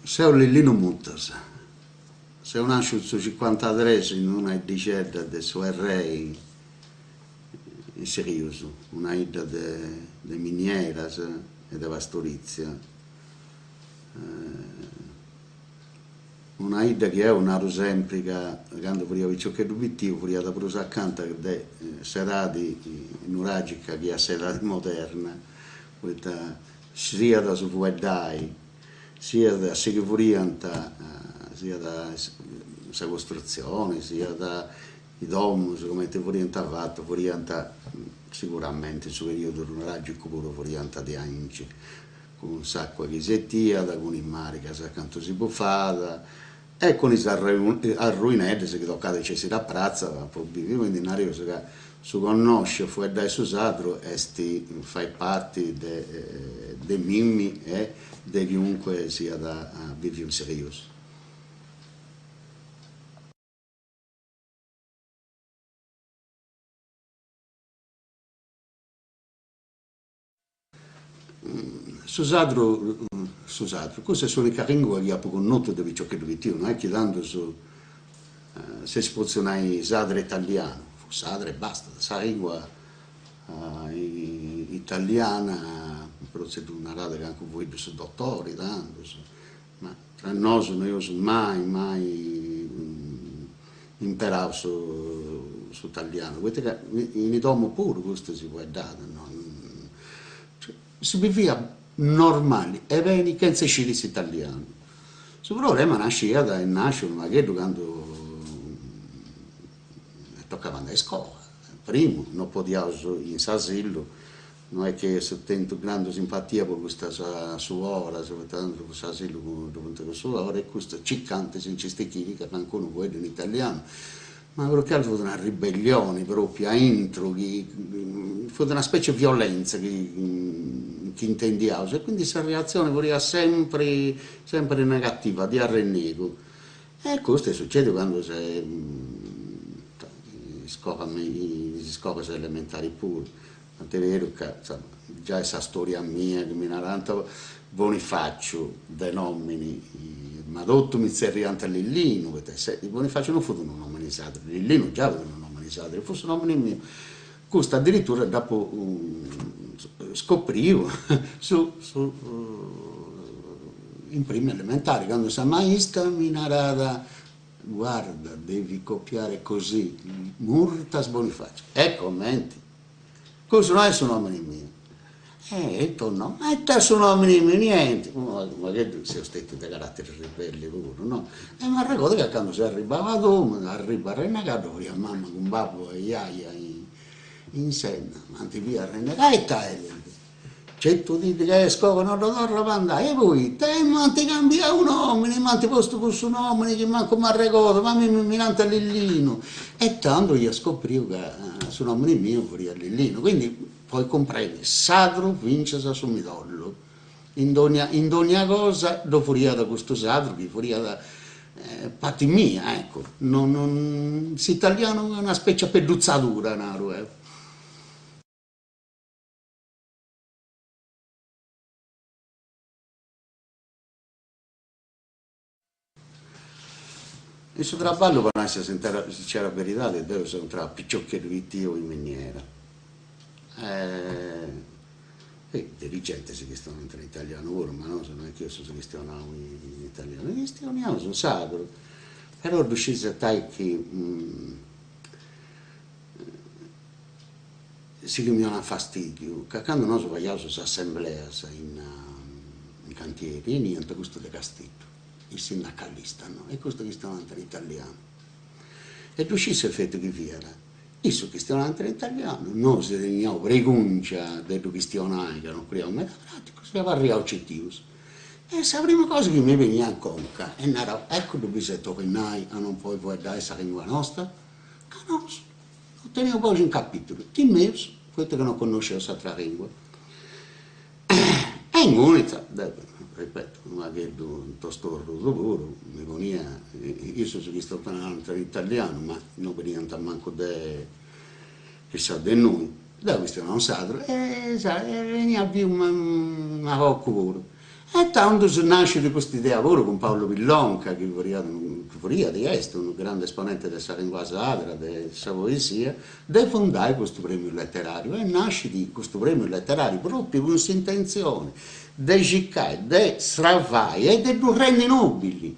Se un lillino muttas, se nasce su 53 in una dicetta del suo re in serioso, una ida de minieras e de pastorizia, una ida che è una sempre che quando furia picciochetto pittivo furia da prusa accanto de serati nuragica che è serati moderna, questa sia da su fueddai, sia da si che furianta, sia da questa costruzione, sia da i domus, come ti furianta fatto, furianta sicuramente in su periodo nuragico pure furianta di anci, con s'acqua che si ettia, con il mare che accanto si buffava, e con i arruinati che toccate ci si rapprazza, probabilmente in aria che si conosce fuori dai susatro e fai parte dei mimmi e di chiunque sia da vivere un serioso. Susatro, questa sono le lingua che ha poco noto di ciò che dovete, non è che dando se spozionai sadre italiano, sadre e basta, sa lingua italiana, però se tu narrate che anche voi sono dottori, dando, ma tra noi io sono mai imparato su italiano, in Itomo pure questo si può dare, no? Cioè, si viveva normali, e vedi che non si sceglie italiano. Il problema nasce magari quando toccava andare a scuola. Primo, non poteva in asilo, non è che se tento grande simpatia per questa suora, se tanto questo asilo davanti a suora, e questo ciccante senza stecchini che ancora vuoi in italiano. Ma perché fu una ribellione proprio a intro, fu una specie di violenza che intendiamo, e quindi questa reazione voleva sempre negativa, di arrennego. E questo succede quando si scopre elementari pure, tant'è vero che insomma, già questa storia mia che mi narranta Bonifacio dei nomini, ma dotto mi serriante Lillino, Bonifacio non fu un nome di sadre, Lillino già fu un nome di sadre, fosse un nome mio. Questo addirittura dopo scoprivo in prima elementare, quando sa maestra mi narrava, guarda, devi copiare così, Murtas Bonifacio, e commenti, questo non è il suo nome mio. No, ma è il suo nome mio, niente, magari si è stato di carattere ribelle pure, no? E mi ricordo che quando si arrivava a Roma, arriva a Renegato, a mamma con babbo e iaia in senna, manti via a Renegato e taglio. C'è tu dite che scopo non lo torno a andare, e voi, te manti cambia un nome, manti posto con suo nome, che manco mi ricordo, ma mi nanta Lillino. E tanto io scoprivo che il suo nome mio fuori a Lillino, quindi poi comprendi, sadro vince su midollo. In ogni cosa lo fuori da questo sadro, che fuori da patti mia, ecco. L'italiano è una specie di peduzzatura, naro, Il suo trabalho, per essere sincera verità, deve essere un trabalho picciocchio io in miniera. E dirigente si questionano in italiano ora, ma no, se non è che io si questionavo in italiano. Li questionavamo sul sacro, però riuscisse a tai che si che mi dà fastidio, che quando noi facciamo le assemblee in cantieri, niente questo di Castillo, il sindacalista, no? E questo questionante in italiano. E riuscisse il fatto che viera. Isso questionante in italiano, noi si teniamo preguncia del questionario, che non creiamo meta pratico, si va a oggettivi. E la prima cosa che mi veniva in conca, è era, ecco dove si tornai a non puoi guardare questa lingua nostra, che non teniamo poi un capitolo, ti messo, questo che non conoscevo questa lingua. E in unità, ripeto, non è un tostorro lavoro, mi veniva, io sono visto parlando in italiano, ma non veniva manco che sa di noi, da questo non sadro, e veniva più una cocco pure. E tanto si nasce di questa idea pure con Paolo Villonca, che vorrà di essere un grande esponente della lingua sadra, della poesia, di fondare questo premio letterario. E nasce di questo premio letterario proprio con questa intenzione di cercare, di stravare e di rendi nobili,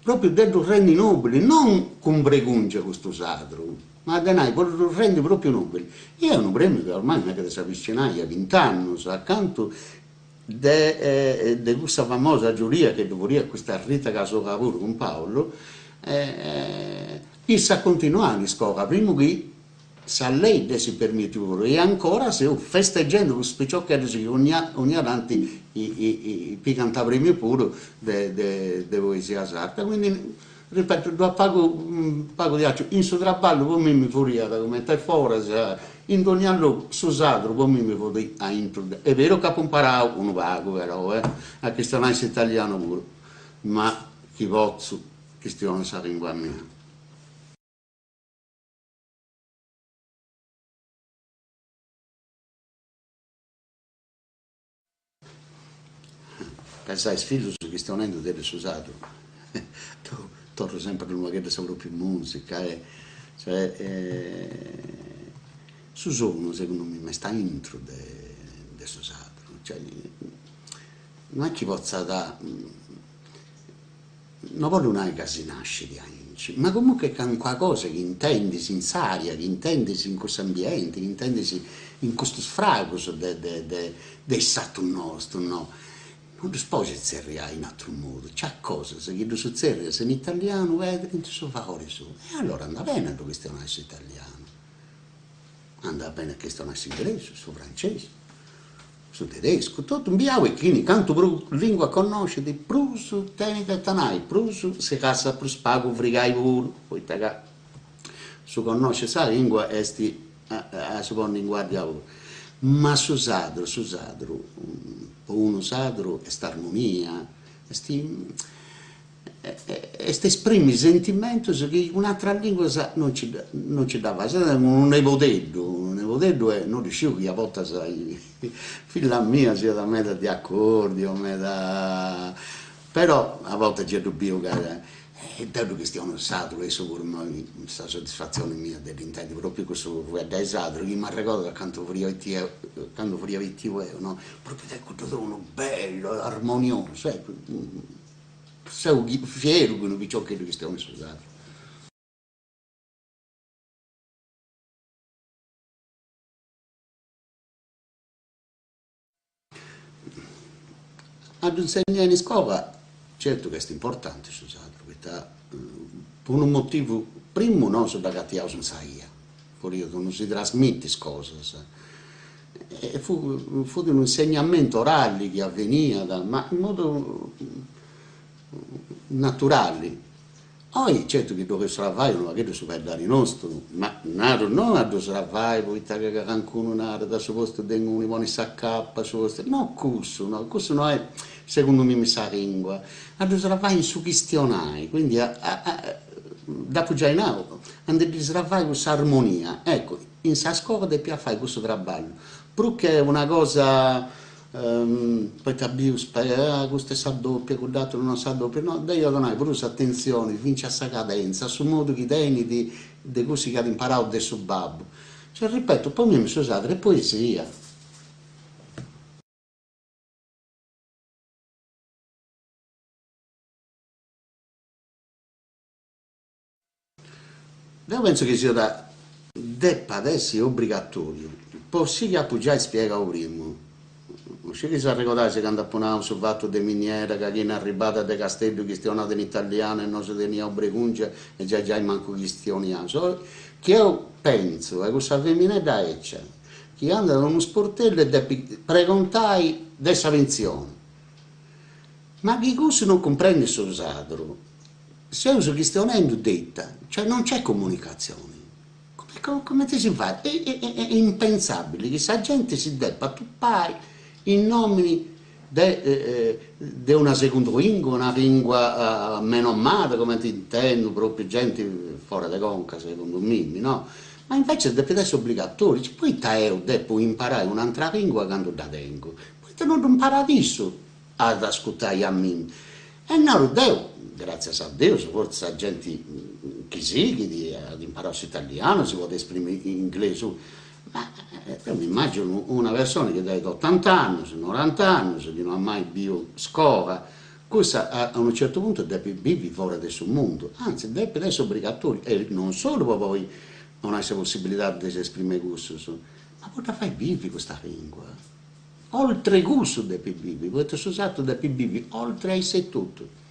proprio di rendi nobili, non con pregungia questo sadro, ma di rendi proprio nobili. E è un premio che ormai non è che si avvicina a 20 anni, accanto di questa famosa giuria che doveva questa Rita Casocavur con Paolo, chi sta continuando a scuola, prima che se lei si permette e ancora se festeggiando questo ciò che ogni anno i canta premi pure di poesia sarda, quindi ripeto, pago di accio, in suo traballo poi mi furiata come te fuori, in ogni anno su sadro poi mi fuori a introdurre. È vero che ho imparato un vago però, a cristiano italiano pure, ma chi pozzo cristiano sa lingua mia. Pensai, figlio su cristiano deve usato, torno sempre a una che sa più musica, cioè, su sono secondo me sta intro de Susato, cioè, non è che possa da non voglio una che si nasce di anci, ma comunque con qualcosa che intendi in aria, che intendi in questo ambiente, che intendi in questo sfrago del stato nostro, no? Non si può zerriare in altro modo, c'è cose che tu si zerria se in italiano vedi che non si fa fuori su, e allora anda bene a questo italiano. Anda bene che sto nascendo inglese, su francese, su tedesco, tutto un biavo e chini, canto lingua conosce di prusu, tenete tanai, prusu, se casa prus pago frigai pure, poi taga, su conosce sa lingua e sti, si può in guardia pure. Ma su sadro, uno sadro è sta armonia, e esprimi sentimenti che un'altra lingua non ci dava, un evodello non riuscivo che a volte sai, figlia mia sia da me di accordi, però a volte c'è dubbio che dato che stiamo sadro e so pure questa soddisfazione mia dell'intento proprio questo dai sadro che mi ricordo quando fuori a no? Proprio tutto uno bello, armonioso, sei fiero di ciò che stiamo studiando. Ad insegnare in scuola, certo che è importante, per un motivo, primo non so da cattivo non saia, non si trasmette cose, e fu un insegnamento orale che avveniva, ma in modo naturale. Poi certo che dove travaglio non è che si perde il nostro, ma non a dove travaglio, poi che qualcuno nato da supposto tengo un buon saccappa, no, questo non è, secondo me, mi sa lingua, a dove travaglio su questionai, quindi dopo già in aula, andare a travaglio questa armonia, ecco, in sa scuola devi fare questo travaglio, perché è una cosa poi ti abbius, questo sa doppia, quel dato non sa doppia, no, devi donare pure attenzione, vince a sa cadenza, su modo che tieni di cose che hai imparato del suo babbo. Cioè, ripeto, poi mi sono usato, è poesia. Io penso che sia debba essere obbligatorio, poi sì che appoggiare spiega prima. Non si sa ricordare quando appunavamo sul fatto di miniera che viene arrivata da Castello che stiano in italiano e non si tenia obreguncia e già manco che stioniamo. Che io penso che questa femmina da eccia, che anda in uno sportello e deve preguntare dessa pensione. Ma che cosa non comprende il sadro? Se uso che stiamo detta, cioè non c'è comunicazione. Come ti si fa? È impensabile che se la gente si debba tuppare in nomi di una seconda lingua, una lingua meno amata, come ti intendo, proprio gente fuori da conca, secondo me, no? Ma invece deve essere obbligatorio, poi te devo imparare un'altra lingua quando da tengo, poi te non impara adesso. ad ascoltare a me. E non Dio, grazie a Dio, forse a gente che sì, che ad imparare italiano, si può esprimere in inglese, ma io mi immagino una persona che ha 80 anni, 90 anni, che non ha mai visto scuola, questa a un certo punto deve vivere fuori del suo mondo, anzi deve essere obbligatorio, e non solo poi non hai la possibilità di esprimere gusto, ma poi fai vivi questa lingua. Oltre gusto deve vivere, questo usato deve vivere, oltre a sé tutto.